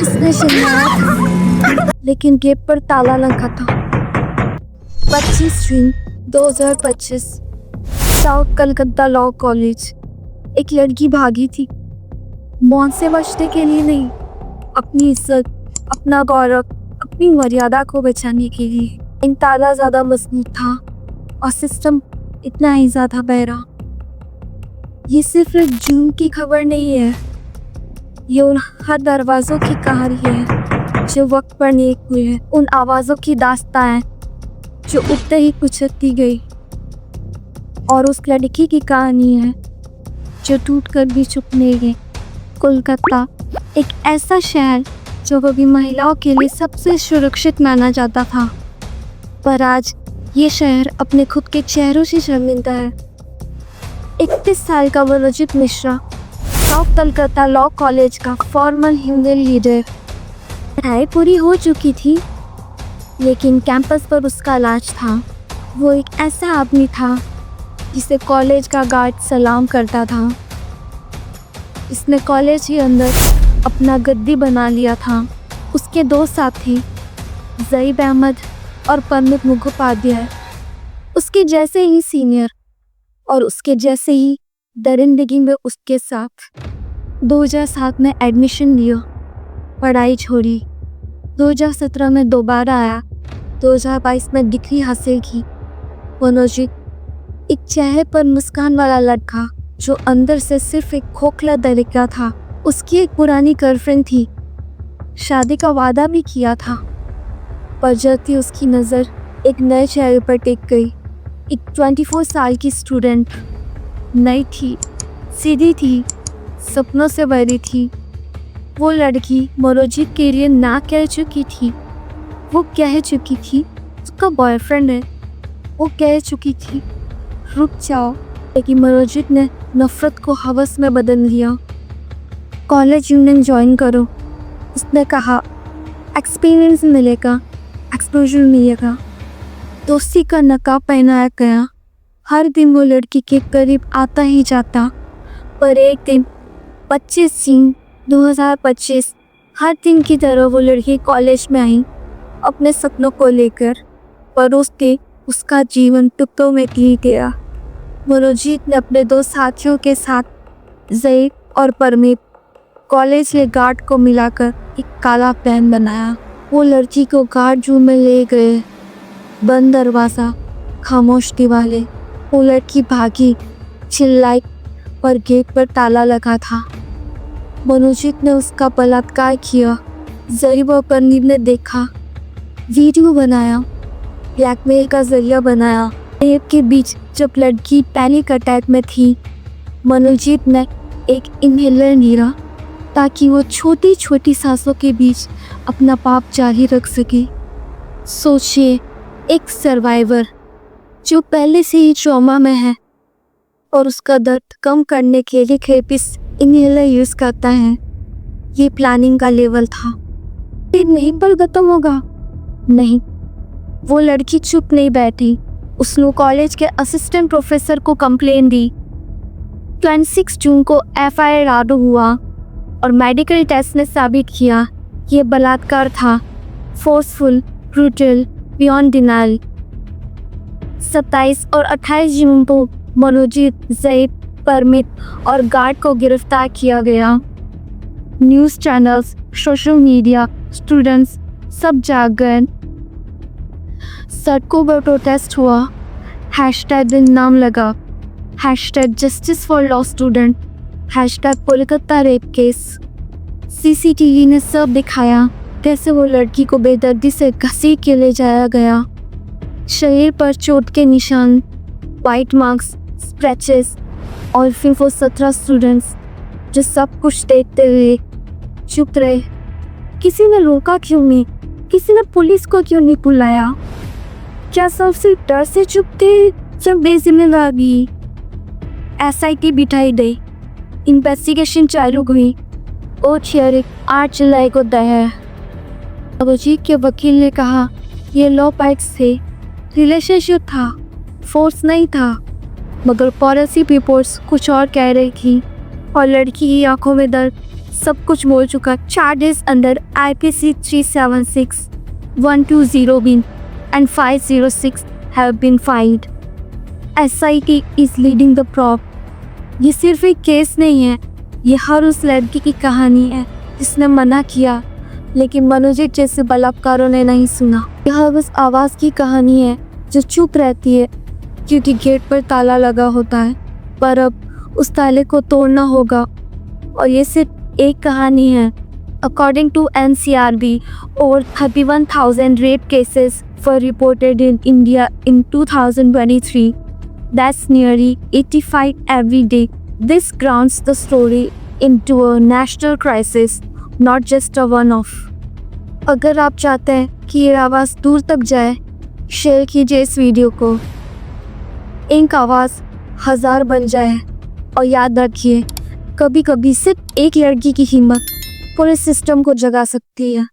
उसने चिल्लाया, लेकिन गेट पर ताला लगा था। 25 जून 2025, साउथ कलकत्ता लॉ कॉलेज। एक लड़की भागी थी, मौत से बचने के लिए नहीं, अपनी इज्जत, अपना गौरव, अपनी मर्यादा को बचाने के लिए। इन ताला ज़्यादा मजबूत था और सिस्टम इतना ही ज़्यादा बहरा। ये सिर्फ एक जून की खबर नहीं है, ये उन हर दरवाज़ों की कहानी है जो वक्त पर नेक हुए हैं, उन आवाज़ों की दास्तां है जो उठते ही कुचलती गई, और उस लड़की की कहानी है जो टूट कर भी चुप नहीं गई। कोलकाता, एक ऐसा शहर जो कभी महिलाओं के लिए सबसे सुरक्षित माना जाता था, पर आज ये शहर अपने खुद के चेहरों से शर्मिंदा है। 31 साल का Manojit Mishra, south Calcutta law college का फॉर्मल ह्यूमन लीडर। पढ़ाई पूरी हो चुकी थी, लेकिन कैंपस पर उसका लाज था। वो एक ऐसा आदमी था जिसे कॉलेज का गार्ड सलाम करता था। इसने कॉलेज के अंदर अपना गद्दी बना लिया था। उसके दो साथी ज़ईब अहमद और परमित मुखोपाध्याय, उसके जैसे ही सीनियर और उसके जैसे ही दरिंदगी में उसके साथ। 2007 में एडमिशन लिया, पढ़ाई छोड़ी, 2017 में दोबारा आया, 2022 में डिग्री हासिल की। मनोजीत एक चेहरे पर मुस्कान वाला लड़का जो अंदर से सिर्फ एक खोखला दरिद्र था। उसकी एक पुरानी गर्लफ्रेंड थी, शादी का वादा भी किया था, पर जल्दी उसकी नज़र एक नए चेहरे पर टिक गई। एक 24 साल की स्टूडेंट, नई थी, सीधी थी, सपनों से भरी थी। वो लड़की मनोजीत के लिए ना कह चुकी थी, वो कह चुकी थी उसका बॉयफ्रेंड है। वो कह चुकी थी रुक जाओ, लेकिन मनोजीत ने नफरत को हवस में बदल लिया। कॉलेज यूनियन ज्वाइन करो, उसने कहा, एक्सपीरियंस मिलेगा, एक्सपोजर मिलेगा। दोस्ती का नकाब पहनाया गया। हर दिन वो लड़की के करीब आता ही जाता, पर एक दिन 25 जून 2025, हर दिन की तरह वो लड़की कॉलेज में आई अपने सपनों को लेकर, पर उसका जीवन टुकड़ों में गिर गया। मनोजीत ने अपने दो साथियों के साथ, ज़ईब और परमित, कॉलेज के गार्ड को मिलाकर एक काला प्लान बनाया। वो लड़की को गार्ड रूम में ले गए। बंद दरवाज़ा, खामोश दीवारें। वो लड़की भागी, चिल्लाई, पर गेट पर ताला लगा था। मनोजीत ने उसका बलात्कार किया। ज़ईब और परमित ने देखा, वीडियो बनाया, ब्लैकमेल का जरिया बनाया। रेप के बीच जब लड़की पैनिक अटैक में थी, मनोजीत ने एक इनहेलर लिया ताकि वो छोटी छोटी सांसों के बीच अपना पाप जारी रख सके। सोचिए, एक सर्वाइवर जो पहले से ही ट्रॉमा में है और उसका दर्द कम करने के लिए थेरेपिस्ट इनहेलर यूज़ करता है। ये प्लानिंग का लेवल था। ये नहीं पर खत्म होगा। नहीं, वो लड़की चुप नहीं बैठी। उसने कॉलेज के असिस्टेंट प्रोफेसर को कंप्लेन दी। 26 जून को FIR राडो हुआ और मेडिकल टेस्ट ने साबित किया ये बलात्कार था, फोर्सफुल, ब्रूटल, बियॉन्ड डिनाइल। 27 और 28 जून को मनोजीत, ज़ईब, परमित और गार्ड को गिरफ्तार किया गया। News channels, social media, students सब जाग गए। सड़कों पर प्रोटेस्ट हुआ, हैशटैग दिन नाम लगा, hashtag justice for law student, hashtag Kolkata rape case. CCTV ने सब दिखाया कैसे वो लड़की को बेदर्दी से घसीट के ले जाया गया। शरीर पर चोट के निशान, वाइट मार्क्स, स्क्रैचेस, और फिर वो 17 स्टूडेंट्स जो सब कुछ देखते हुए चुप रहे। किसी ने रोका क्यों नहीं? किसी ने पुलिस को क्यों नहीं बुलाया? क्या सब सिर्फ डर से चुप थे? सब बेजिम्मेदारी। SIT बिठाई गई, इन्वेस्टिगेशन चालू हुई। और 8 जुलाई को दया मनोजीत के वकील ने कहा ये लॉ पैक्स थे, रिलेशनशिप था, फोर्स नहीं था। मगर पॉलिसी रिपोर्ट्स कुछ और कह रही थी और लड़की की आंखों में दर्द सब कुछ बोल चुका। Charges under IPC 376, 120 bin and 506 have been filed. SIT is leading the probe. ये सिर्फ एक केस नहीं है, ये हर उस लड़की की कहानी है जिसने मना किया लेकिन मनोजित जैसे बलात्कारों ने नहीं सुना। यह बस आवाज़ की कहानी है जो चुप रहती है क्योंकि गेट पर ताला लगा होता है, पर अब उस ताले को तोड़ना होगा। और ये सिर्फ एक कहानी है। According to NCRB, over 31,000 rape cases were reported in India in 2023. That's nearly 85 every day. This grounds the story into a national crisis, not just a one-off. अगर आप चाहते हैं कि ये आवाज़ दूर तक जाए, शेयर कीजिए इस वीडियो को। एक आवाज़ 1000 बन जाए। और याद रखिए, कभी कभी सिर्फ एक लड़की की हिम्मत पूरे सिस्टम को जगा सकती है।